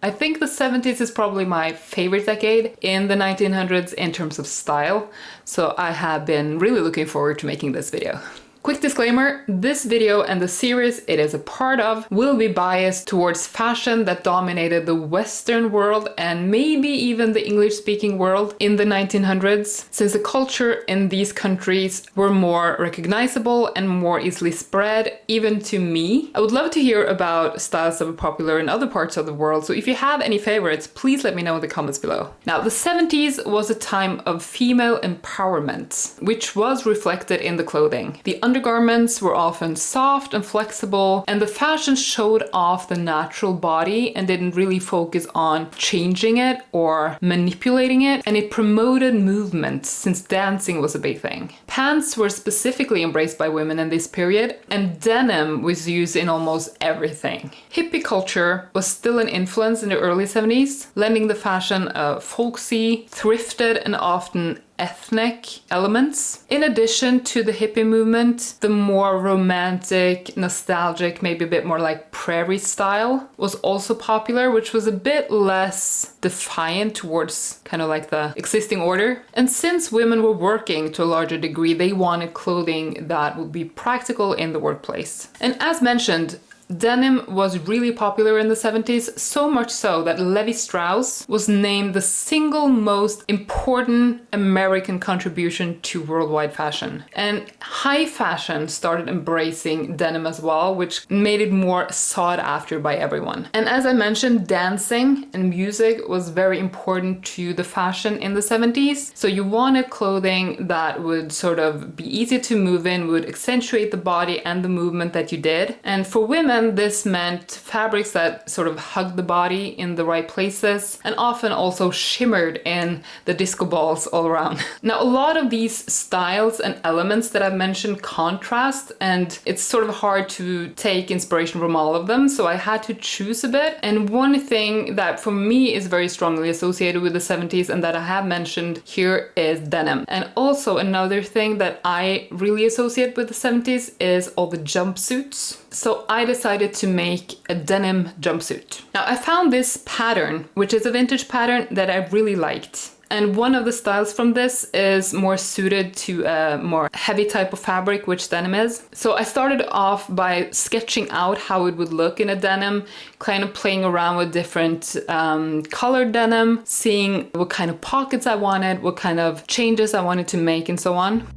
I think the 70s is probably my favorite decade in the 1900s in terms of style, so I have been really looking forward to making this video. Quick disclaimer, this video and the series it is a part of will be biased towards fashion that dominated the Western world and maybe even the English-speaking world in the 1900s, since the culture in these countries were more recognizable and more easily spread, even to me. I would love to hear about styles that were popular in other parts of the world, so if you have any favorites, please let me know in the comments below. Now, the 70s was a time of female empowerment, which was reflected in the clothing. The undergarments were often soft and flexible, and the fashion showed off the natural body and didn't really focus on changing it or manipulating it, and it promoted movement since dancing was a big thing. Pants were specifically embraced by women in this period, and denim was used in almost everything. Hippie culture was still an influence in the early 70s, lending the fashion a folksy, thrifted, and often ethnic elements. In addition to the hippie movement, the more romantic, nostalgic, maybe a bit more like prairie style was also popular, which was a bit less defiant towards kind of like the existing order. And since women were working to a larger degree, they wanted clothing that would be practical in the workplace. And as mentioned, denim was really popular in the 70s, so much so that Levi Strauss was named the single most important American contribution to worldwide fashion. And high fashion started embracing denim as well, which made it more sought after by everyone. And as I mentioned, dancing and music was very important to the fashion in the 70s. So you wanted clothing that would sort of be easy to move in, would accentuate the body and the movement that you did. And for women, this meant fabrics that sort of hugged the body in the right places and often also shimmered in the disco balls all around. Now, a lot of these styles and elements that I've mentioned contrast, and it's sort of hard to take inspiration from all of them, so I had to choose a bit. And one thing that for me is very strongly associated with the 70s and that I have mentioned here is denim. And also another thing that I really associate with the 70s is all the jumpsuits. So I decided to make a denim jumpsuit. Now, I found this pattern, which is a vintage pattern that I really liked. And one of the styles from this is more suited to a more heavy type of fabric, which denim is. So I started off by sketching out how it would look in a denim, kind of playing around with different colored denim, seeing what kind of pockets I wanted, what kind of changes I wanted to make, and so on.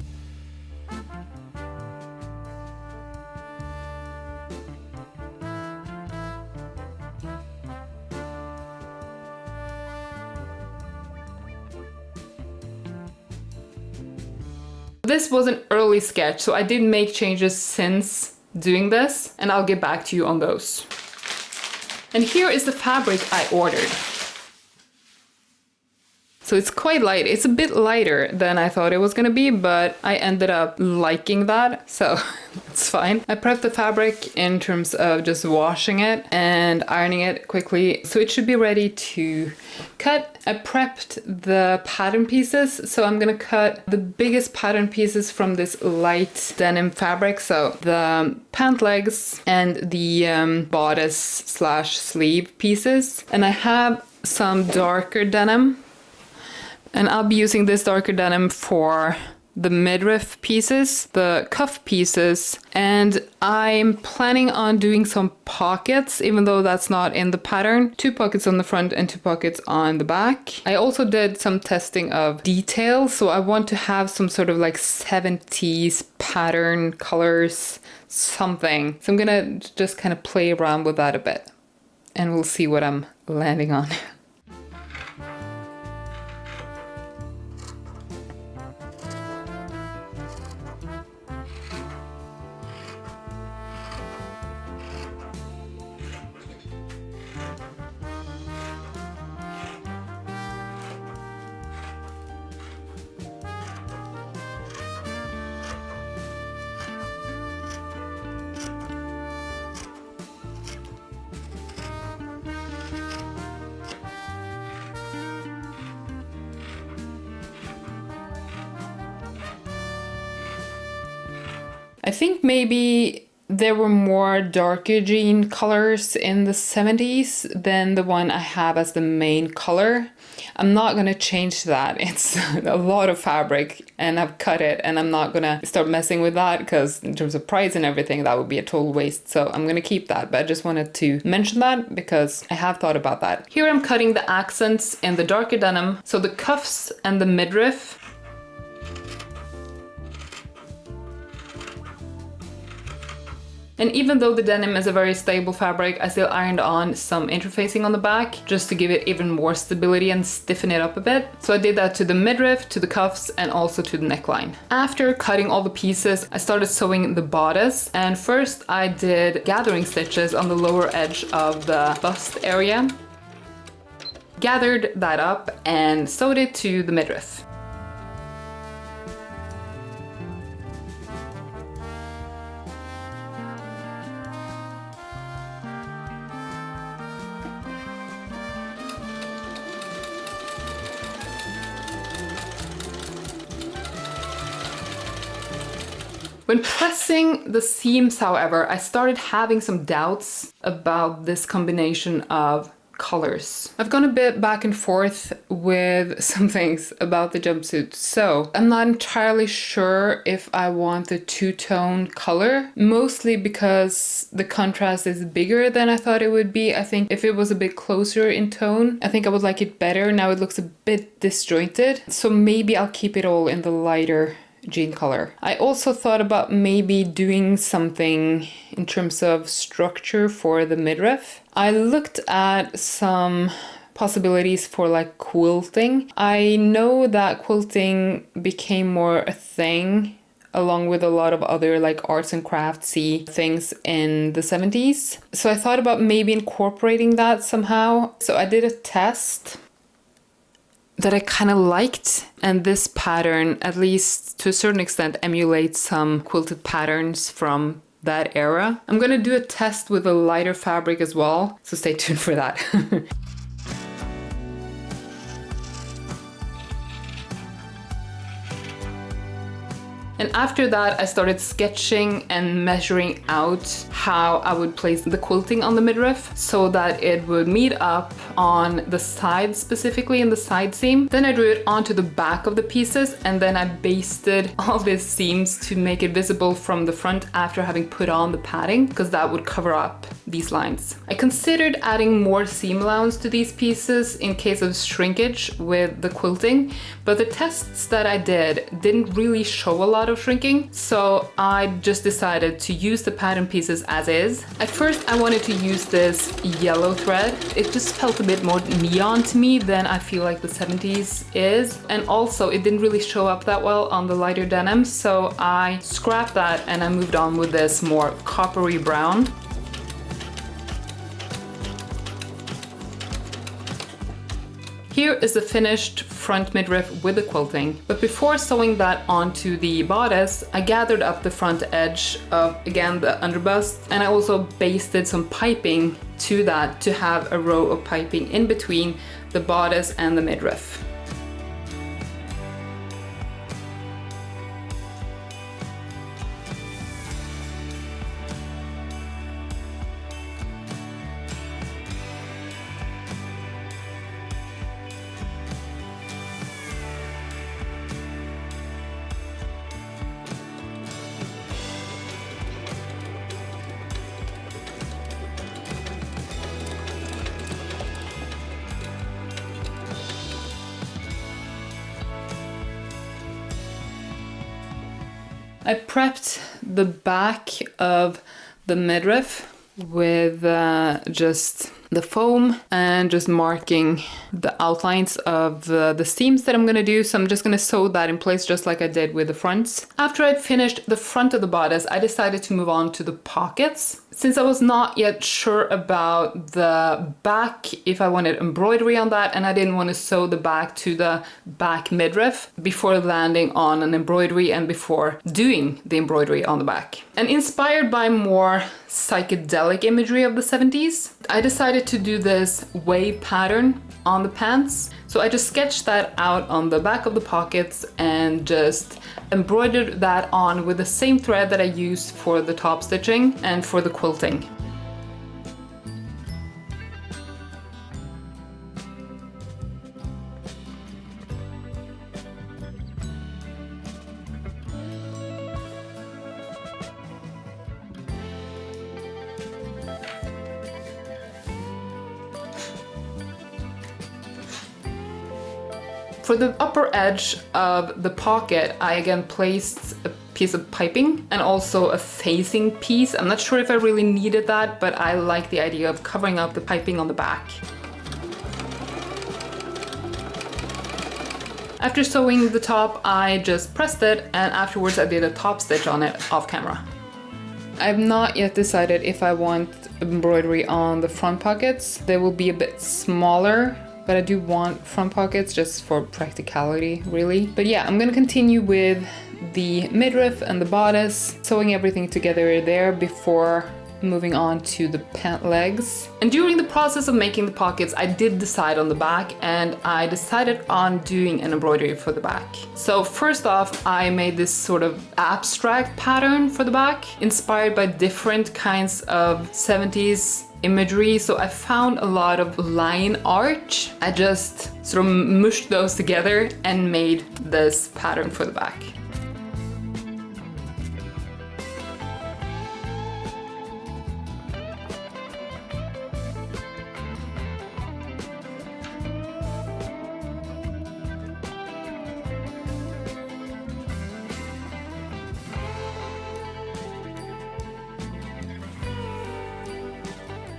This was an early sketch, so I did make changes since doing this, and I'll get back to you on those. And here is the fabric I ordered. So it's quite light. It's a bit lighter than I thought it was gonna be, but I ended up liking that, so it's fine. I prepped the fabric in terms of just washing it and ironing it quickly, so it should be ready to cut. I prepped the pattern pieces, so I'm gonna cut the biggest pattern pieces from this light denim fabric, so the pant legs and the bodice slash sleeve pieces. And I have some darker denim, and I'll be using this darker denim for the midriff pieces, the cuff pieces, and I'm planning on doing some pockets, even though that's not in the pattern. 2 pockets on the front and 2 pockets on the back. I also did some testing of details, so I want to have some sort of like 70s pattern, colors, something. So I'm gonna just kind of play around with that a bit, and we'll see what I'm landing on. I think maybe there were more darker jean colors in the 70s than the one I have as the main color. I'm not gonna change that. It's a lot of fabric and I've cut it, and I'm not gonna start messing with that because in terms of price and everything, that would be a total waste. So I'm gonna keep that, but I just wanted to mention that because I have thought about that. Here I'm cutting the accents in the darker denim. So the cuffs and the midriff. And even though the denim is a very stable fabric, I still ironed on some interfacing on the back just to give it even more stability and stiffen it up a bit. So I did that to the midriff, to the cuffs, and also to the neckline. After cutting all the pieces, I started sewing the bodice. And first I did gathering stitches on the lower edge of the bust area. Gathered that up and sewed it to the midriff. When pressing the seams, however, I started having some doubts about this combination of colors. I've gone a bit back and forth with some things about the jumpsuit, so I'm not entirely sure if I want the two-tone color, mostly because the contrast is bigger than I thought it would be. I think if it was a bit closer in tone, I think I would like it better. Now it looks a bit disjointed, so maybe I'll keep it all in the lighter jean color. I also thought about maybe doing something in terms of structure for the midriff. I looked at some possibilities for like quilting. I know that quilting became more a thing along with a lot of other like arts and craftsy things in the 70s. So I thought about maybe incorporating that somehow. So I did a test that I kind of liked, and this pattern, at least to a certain extent, emulates some quilted patterns from that era. I'm gonna do a test with a lighter fabric as well, so stay tuned for that. And after that, I started sketching and measuring out how I would place the quilting on the midriff so that it would meet up on the side, specifically in the side seam. Then I drew it onto the back of the pieces, and then I basted all these seams to make it visible from the front after having put on the padding, because that would cover up these lines. I considered adding more seam allowance to these pieces in case of shrinkage with the quilting, but the tests that I did didn't really show a lot of shrinking, so I just decided to use the pattern pieces as is. At first I wanted to use this yellow thread. It just felt a bit more neon to me than I feel like the 70s is, and also it didn't really show up that well on the lighter denim, so I scrapped that and I moved on with this more coppery brown. Here is the finished front midriff with the quilting, but before sewing that onto the bodice, I gathered up the front edge of, again, the underbust, and I also basted some piping to that to have a row of piping in between the bodice and the midriff. I prepped the back of the midriff with just the foam and just marking the outlines of the seams that I'm gonna do. So I'm just gonna sew that in place just like I did with the fronts. After I'd finished the front of the bodice, I decided to move on to the pockets. Since I was not yet sure about the back, if I wanted embroidery on that, and I didn't want to sew the back to the back midriff before landing on an embroidery and before doing the embroidery on the back. And inspired by more psychedelic imagery of the 70s, I decided decided to do this wave pattern on the pants. So I just sketched that out on the back of the pockets and just embroidered that on with the same thread that I used for the top stitching and for the quilting. For the upper edge of the pocket, I again placed a piece of piping and also a facing piece. I'm not sure if I really needed that, but I like the idea of covering up the piping on the back. After sewing the top, I just pressed it, and afterwards I did a top stitch on it off camera. I've not yet decided if I want embroidery on the front pockets. They will be a bit smaller, but I do want front pockets just for practicality, really. But yeah, I'm gonna continue with the midriff and the bodice, sewing everything together there before moving on to the pant legs. And during the process of making the pockets, I did decide on the back, and I decided on doing an embroidery for the back. So first off, I made this sort of abstract pattern for the back, inspired by different kinds of 70s imagery. So I found a lot of line art. I just sort of mushed those together and made this pattern for the back.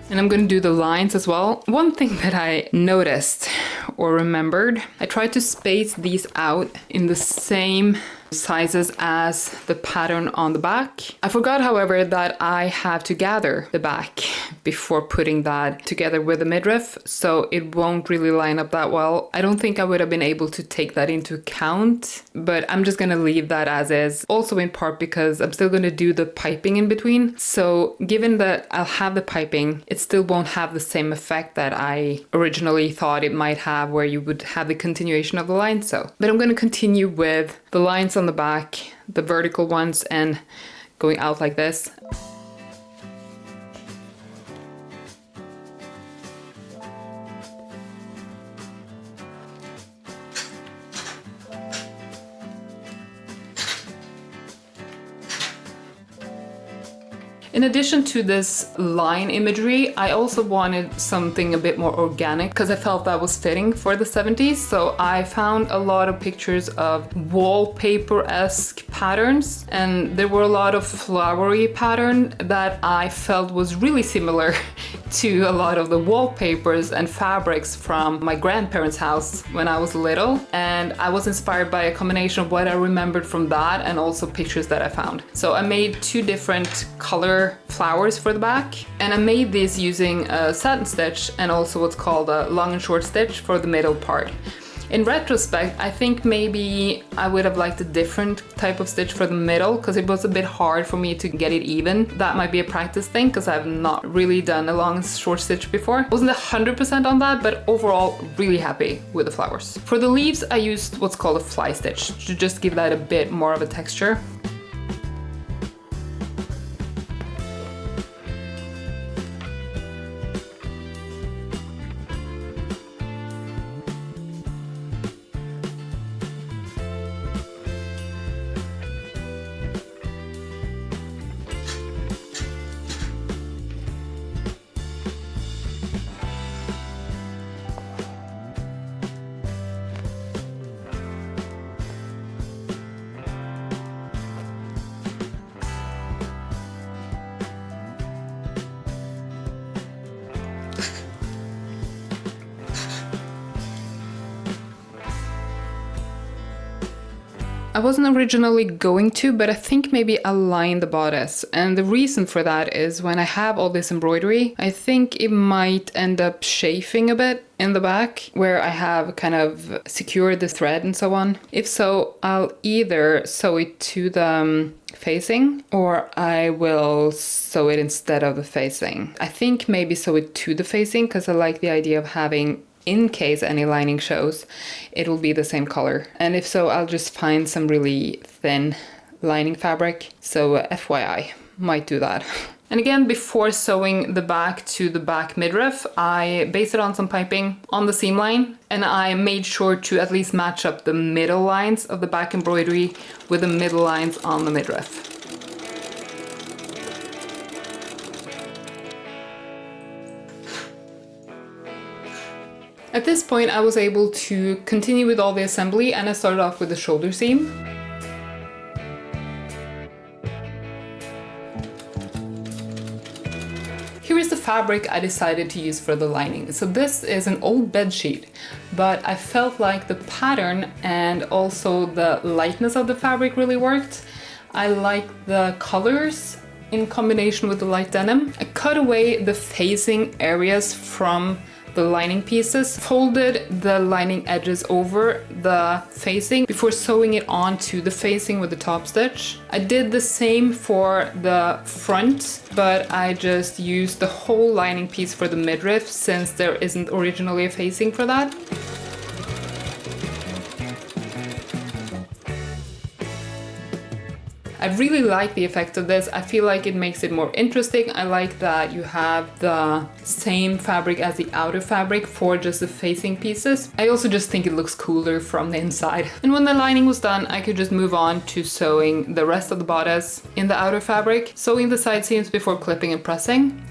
And I'm gonna do the lines as well. One thing that I noticed or remembered, I tried to space these out in the same sizes as the pattern on the back. I forgot, however, that I have to gather the back before putting that together with the midriff, so it won't really line up that well. I don't think I would have been able to take that into account, but I'm just gonna leave that as is. Also in part because I'm still gonna do the piping in between. So given that I'll have the piping, it still won't have the same effect that I originally thought it might have, where you would have the continuation of the line. But I'm gonna continue with the lines on the back, the vertical ones, and going out like this. In addition to this line imagery, I also wanted something a bit more organic because I felt that was fitting for the 70s. So I found a lot of pictures of wallpaper-esque patterns, and there were a lot of flowery pattern that I felt was really similar to a lot of the wallpapers and fabrics from my grandparents' house when I was little. And I was inspired by a combination of what I remembered from that and also pictures that I found. So I made two different color flowers for the back, and I made these using a satin stitch and also what's called a long and short stitch for the middle part. In retrospect, I think maybe I would have liked a different type of stitch for the middle because it was a bit hard for me to get it even. That might be a practice thing because I've not really done a long and short stitch before. I wasn't 100% on that, but overall really happy with the flowers. For the leaves, I used what's called a fly stitch to just give that a bit more of a texture. I wasn't originally going to, but I think maybe I'll line the bodice. And the reason for that is when I have all this embroidery, I think it might end up chafing a bit in the back where I have kind of secured the thread and so on. If so, I'll either sew it to the facing, or I will sew it instead of the facing. I think maybe sew it to the facing because I like the idea of having, in case any lining shows, it will be the same color. And if so, I'll just find some really thin lining fabric. So FYI, might do that. And again, before sewing the back to the back midriff, I based it on some piping on the seam line, and I made sure to at least match up the middle lines of the back embroidery with the middle lines on the midriff. At this point, I was able to continue with all the assembly, and I started off with the shoulder seam. Here is the fabric I decided to use for the lining. So this is an old bed sheet, but I felt like the pattern and also the lightness of the fabric really worked. I like the colors in combination with the light denim. I cut away the facing areas from the lining pieces, folded the lining edges over the facing before sewing it onto the facing with the top stitch. I did the same for the front, but I just used the whole lining piece for the midriff since there isn't originally a facing for that. I really like the effect of this. I feel like it makes it more interesting. I like that you have the same fabric as the outer fabric for just the facing pieces. I also just think it looks cooler from the inside. And when the lining was done, I could just move on to sewing the rest of the bodice in the outer fabric, sewing the side seams before clipping and pressing.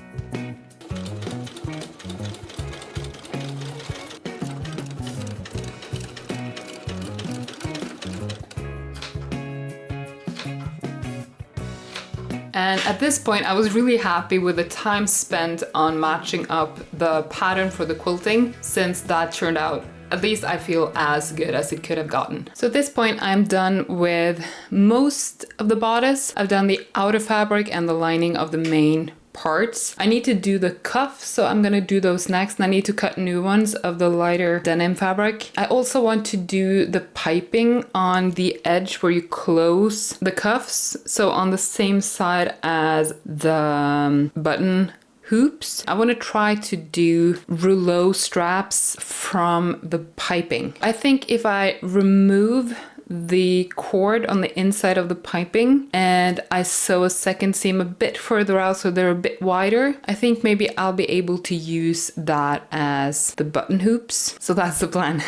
And at this point, I was really happy with the time spent on matching up the pattern for the quilting, since that turned out, at least I feel, as good as it could have gotten. So at this point, I'm done with most of the bodice. I've done the outer fabric and the lining of the main parts. I need to do the cuffs, so I'm gonna do those next, and I need to cut new ones of the lighter denim fabric. I also want to do the piping on the edge where you close the cuffs, so on the same side as the button hoops. I want to try to do rouleau straps from the piping. I think if I remove the cord on the inside of the piping and I sew a second seam a bit further out so they're a bit wider, I think maybe I'll be able to use that as the button hoops. So that's the plan.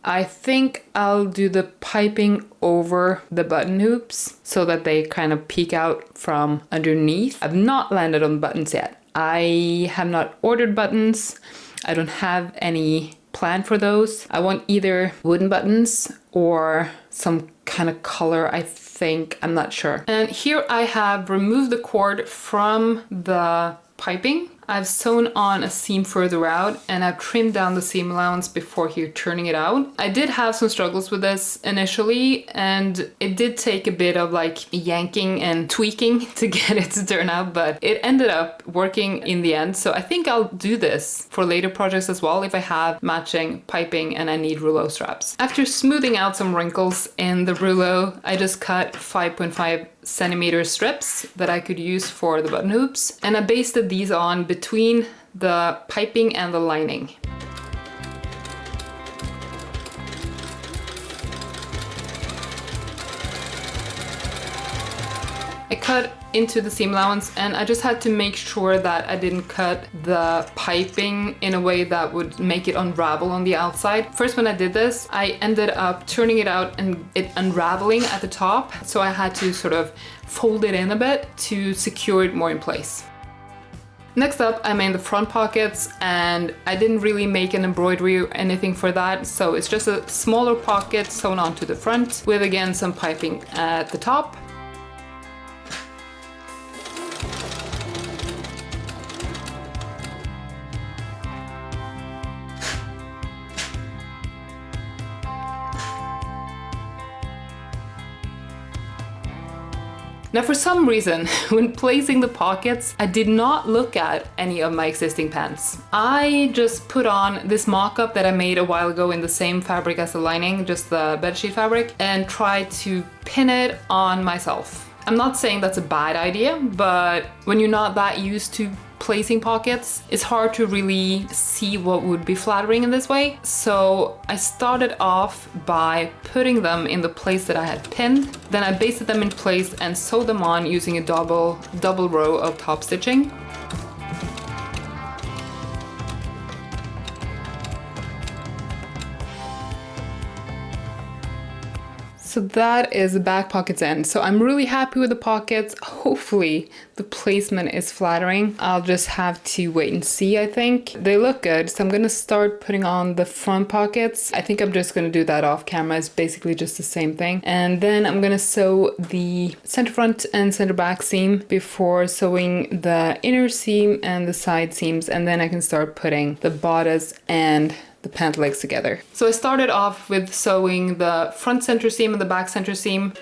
I think I'll do the piping over the button hoops so that they kind of peek out from underneath. I've not landed on the buttons yet. I have not ordered buttons. I don't have any plan for those. I want either wooden buttons or some kind of color, I think. I'm not sure. And here I have removed the cord from the piping. I've sewn on a seam further out, and I've trimmed down the seam allowance before here turning it out. I did have some struggles with this initially, and it did take a bit of like yanking and tweaking to get it to turn out, but it ended up working in the end. So I think I'll do this for later projects as well if I have matching piping and I need rouleau straps. After smoothing out some wrinkles in the rouleau, I just cut 5.5 centimeter strips that I could use for the button hoops, and I basted these on between the piping and the lining. I cut into the seam allowance, and I just had to make sure that I didn't cut the piping in a way that would make it unravel on the outside. First, when I did this, I ended up turning it out and it unraveling at the top, so I had to sort of fold it in a bit to secure it more in place. Next up, I made the front pockets, and I didn't really make an embroidery or anything for that, so it's just a smaller pocket sewn onto the front with, again, some piping at the top. Now, for some reason, when placing the pockets, I did not look at any of my existing pants. I just put on this mock-up that I made a while ago in the same fabric as the lining, just the bedsheet fabric, and tried to pin it on myself. I'm not saying that's a bad idea, but when you're not that used to placing pockets, it's hard to really see what would be flattering in this way. So I started off by putting them in the place that I had pinned. Then I basted them in place and sewed them on using a double row of top stitching. So that is the back pocket's end. So I'm really happy with the pockets. Hopefully the placement is flattering. I'll just have to wait and see, I think. They look good, so I'm gonna start putting on the front pockets. I think I'm just gonna do that off camera. It's basically just the same thing. And then I'm gonna sew the center front and center back seam before sewing the inner seam and the side seams. And then I can start putting the bodice and the pant legs together. So I started off with sewing the front center seam and the back center seam.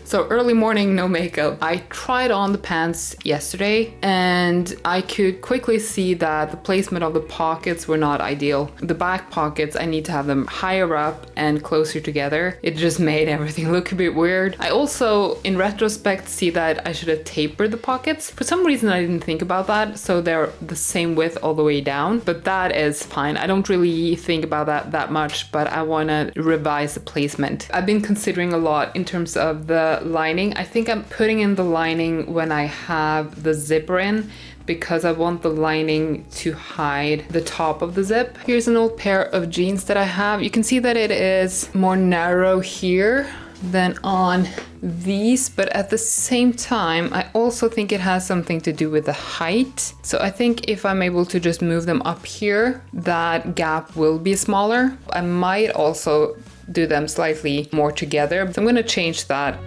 So early morning, no makeup. I tried on the pants yesterday and I could quickly see that the placement of the pockets were not ideal. The back pockets, I need to have them higher up and closer together. It just made everything look a bit weird. I also, in retrospect, see that I should have tapered the pockets. For some reason, I didn't think about that. So they're the same width all the way down, but that is fine. I don't really think about that much, but I wanna revise the placement. I've been considering a lot in terms of the lining. I think I'm putting in the lining when I have the zipper in because I want the lining to hide the top of the zip. Here's an old pair of jeans that I have. You can see that it is more narrow here than on these, but at the same time, I also think it has something to do with the height. So I think if I'm able to just move them up here, that gap will be smaller. I might also do them slightly more together. So I'm gonna change that.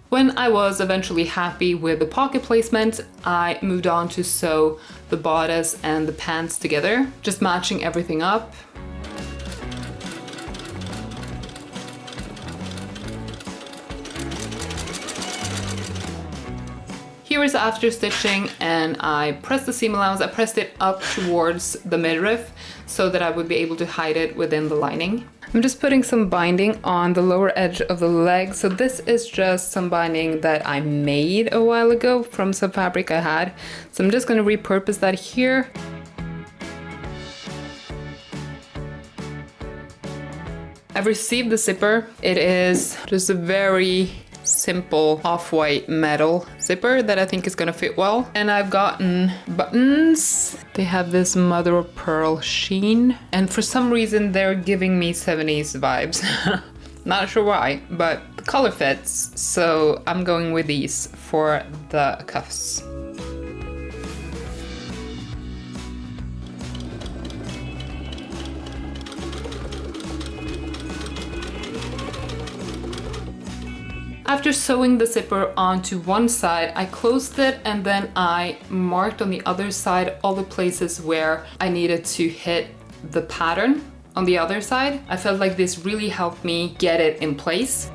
When I was eventually happy with the pocket placement, I moved on to sew the bodice and the pants together, just matching everything up. Here is after stitching, and I pressed the seam allowance. I pressed it up towards the midriff so that I would be able to hide it within the lining. I'm just putting some binding on the lower edge of the leg. So this is just some binding that I made a while ago from some fabric I had. So I'm just going to repurpose that here. I've received the zipper. It is just a very simple off-white metal zipper that I think is gonna fit well. And I've gotten buttons. They have this mother of pearl sheen, and for some reason they're giving me 70s vibes. Not sure why, but the color fits, so I'm going with these for the cuffs. After sewing the zipper onto one side, I closed it and then I marked on the other side all the places where I needed to hit the pattern on the other side. I felt like this really helped me get it in place.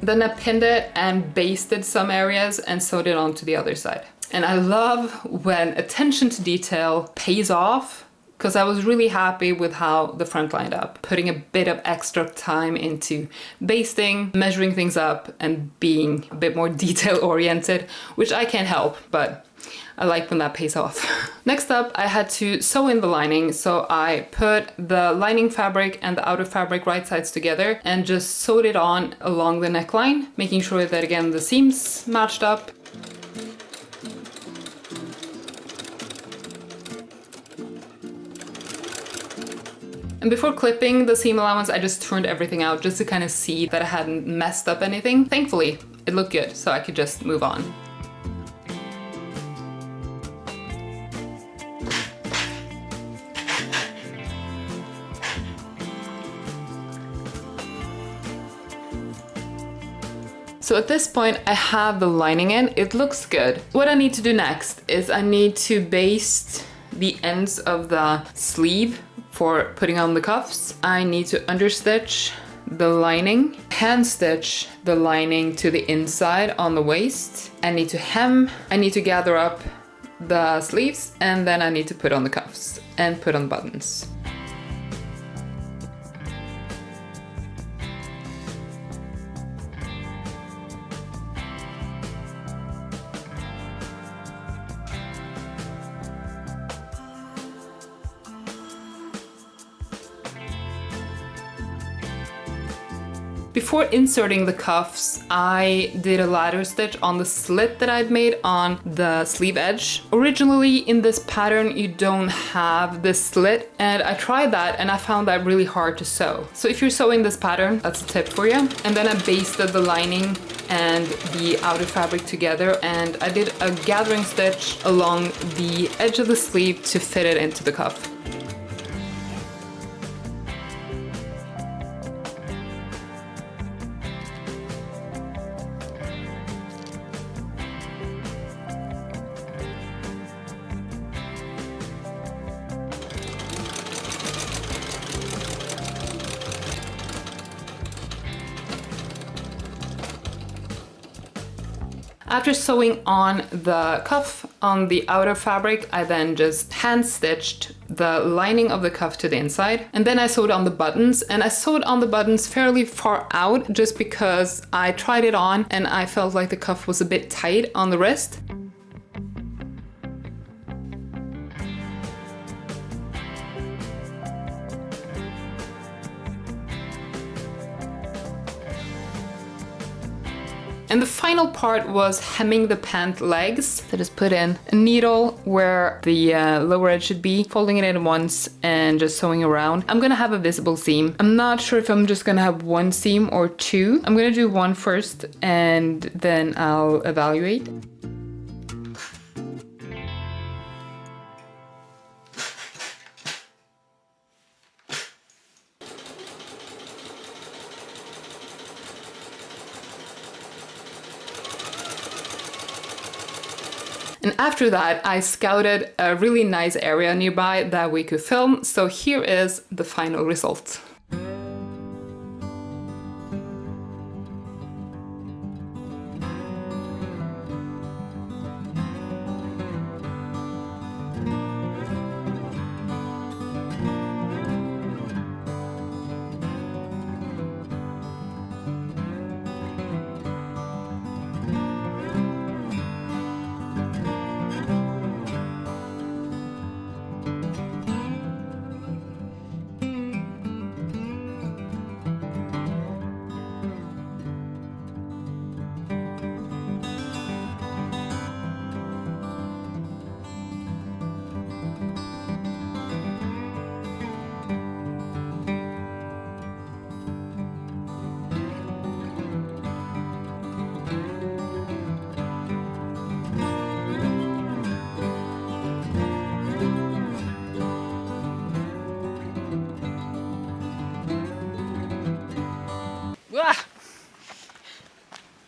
Then I pinned it and basted some areas and sewed it onto the other side. And I love when attention to detail pays off, because I was really happy with how the front lined up, putting a bit of extra time into basting, measuring things up, and being a bit more detail oriented, which I can't help, but I like when that pays off. Next up, I had to sew in the lining, so I put the lining fabric and the outer fabric right sides together and just sewed it on along the neckline, making sure that, again, the seams matched up. And before clipping the seam allowance, I just turned everything out just to kind of see that I hadn't messed up anything. Thankfully, it looked good, so I could just move on. So at this point, I have the lining in. It looks good. What I need to do next is I need to baste the ends of the sleeve for putting on the cuffs, I need to understitch the lining, hand stitch the lining to the inside on the waist. I need to hem, I need to gather up the sleeves, and then I need to put on the cuffs and put on buttons. Before inserting the cuffs, I did a ladder stitch on the slit that I'd made on the sleeve edge. Originally in this pattern you don't have this slit, and I tried that and I found that really hard to sew. So if you're sewing this pattern, that's a tip for you. And then I basted the lining and the outer fabric together, and I did a gathering stitch along the edge of the sleeve to fit it into the cuff. After sewing on the cuff on the outer fabric, I then just hand stitched the lining of the cuff to the inside, and then I sewed on the buttons, and I sewed on the buttons fairly far out just because I tried it on and I felt like the cuff was a bit tight on the wrist. And the final part was hemming the pant legs. So just put in a needle where the lower edge should be, folding it in once and just sewing around. I'm gonna have a visible seam. I'm not sure if I'm just gonna have one seam or two. I'm gonna do one first and then I'll evaluate. And after that, I scouted a really nice area nearby that we could film. So here is the final result.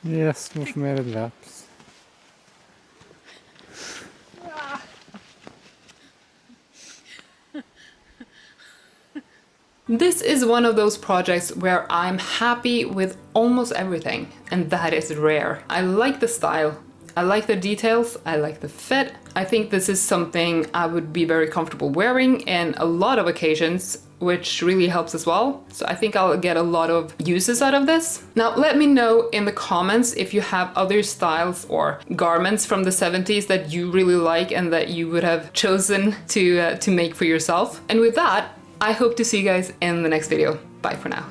Yes, nog mer laps. This is one of those projects where I'm happy with almost everything, and that is rare. I like the style, I like the details, I like the fit. I think this is something I would be very comfortable wearing in a lot of occasions, which really helps as well. So I think I'll get a lot of uses out of this. Now let me know in the comments if you have other styles or garments from the 70s that you really like and that you would have chosen to make for yourself. And with that, I hope to see you guys in the next video. Bye for now.